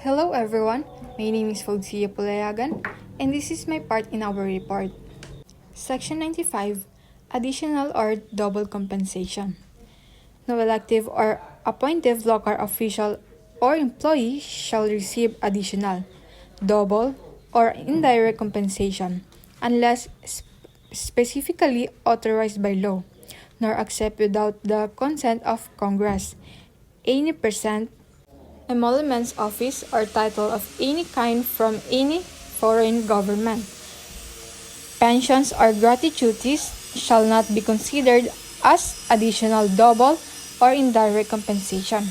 Hello everyone, my name is Fogsia Pulayagan and this is my part in our report. Section 95, Additional or Double Compensation. No elective or appointive local official or employee shall receive additional, double, or indirect compensation unless specifically authorized by law, nor accept without the consent of Congress any percent emoluments, office, or title of any kind from any foreign government. Pensions or gratuities shall not be considered as additional, double, or indirect compensation.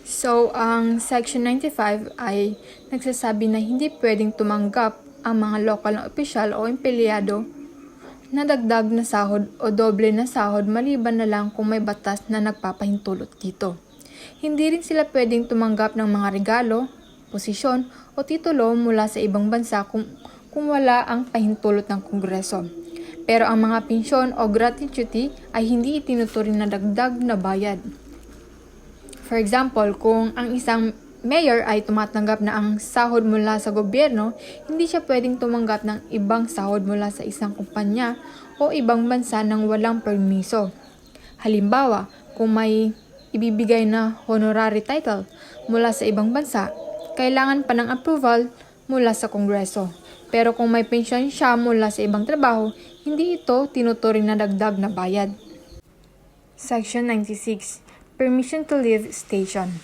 So, ang Section 95 ay nagsasabi na hindi pwedeng tumanggap ang mga lokal na opisyal o empleyado na dagdag na sahod o doble na sahod maliban na lang kung may batas na nagpapahintulot dito. Hindi rin sila pwedeng tumanggap ng mga regalo, posisyon o titulo mula sa ibang bansa kung wala ang pahintulot ng Kongreso. Pero ang mga pensyon o gratuity ay hindi itinuturing na dagdag na bayad. For example, kung ang isang mayor ay tumatanggap na ang sahod mula sa gobyerno, hindi siya pwedeng tumanggap ng ibang sahod mula sa isang kumpanya o ibang bansa nang walang permiso. Halimbawa, kung may ibibigay na honorary title mula sa ibang bansa, kailangan pa ng approval mula sa Kongreso. Pero kung may pensyon siya mula sa ibang trabaho, hindi ito tinuturing na dagdag na bayad. Section 96, Permission to Leave Station.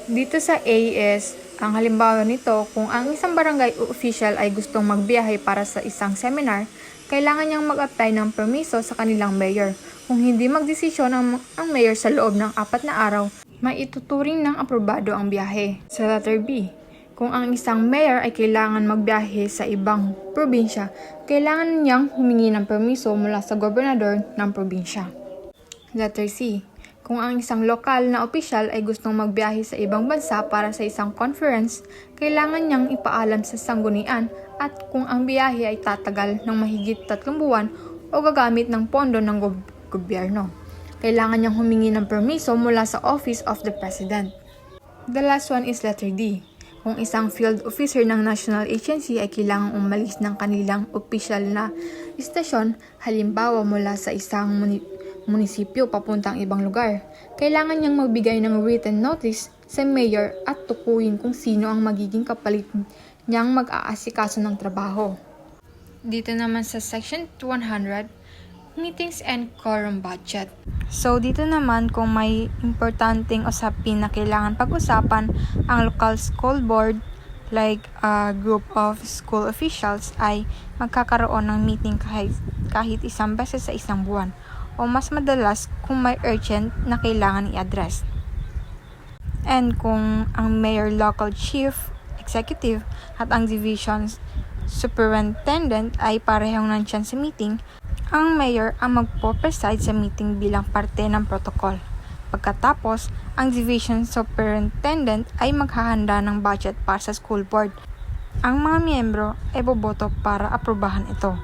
Dito sa A is, ang halimbawa nito, kung ang isang barangay official ay gustong magbiyahe para sa isang seminar, kailangan niyang mag-apply ng permiso sa kanilang mayor. Kung hindi magdesisyon ang mayor sa loob ng 4 na araw, may ituturing ng aprobado ang biyahe. Sa letter B, kung ang isang mayor ay kailangan magbiyahe sa ibang probinsya, kailangan niyang humingi ng permiso mula sa gobernador ng probinsya. Letter C, kung ang isang lokal na opisyal ay gustong magbiyahe sa ibang bansa para sa isang conference, kailangan niyang ipaalam sa sanggunian at kung ang biyahe ay tatagal ng mahigit 3 buwan o gagamit ng pondo ng gobyerno, kailangan niyang humingi ng permiso mula sa Office of the President. The last one is letter D. Kung isang field officer ng national agency ay kailangang umalis ng kanilang opisyal na istasyon, halimbawa mula sa isang munisipyo papuntang ibang lugar, kailangan niyang magbigay ng written notice sa mayor at tukuyin kung sino ang magiging kapalit niyang mag-aasikaso ng trabaho. Dito naman sa Section 100, Meetings and Quorum Budget. So, dito naman kung may importanteng usapin na kailangan pag-usapan ang local school board like a group of school officials ay magkakaroon ng meeting kahit isang beses sa isang buwan o mas madalas kung may urgent na kailangan i-address. And kung ang mayor, local chief, executive at ang division superintendent ay parehong nandyan sa meeting, ang mayor ang magpo-preside sa meeting bilang parte ng protocol. Pagkatapos, ang division superintendent ay maghahanda ng budget para sa school board. Ang mga miyembro ay boboto para aprobahan ito.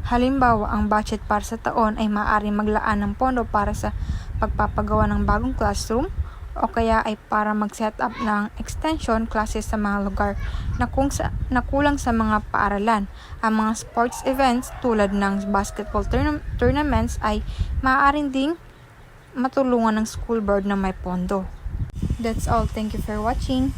Halimbawa, ang budget para sa taon ay maaaring maglaan ng pondo para sa pagpapagawa ng bagong classroom o kaya ay para mag-set up ng extension classes sa mga lugar na kulang sa mga paaralan. Ang mga sports events tulad ng basketball tournaments ay maaaring ding matulungan ng school board na may pondo. That's all. Thank you for watching.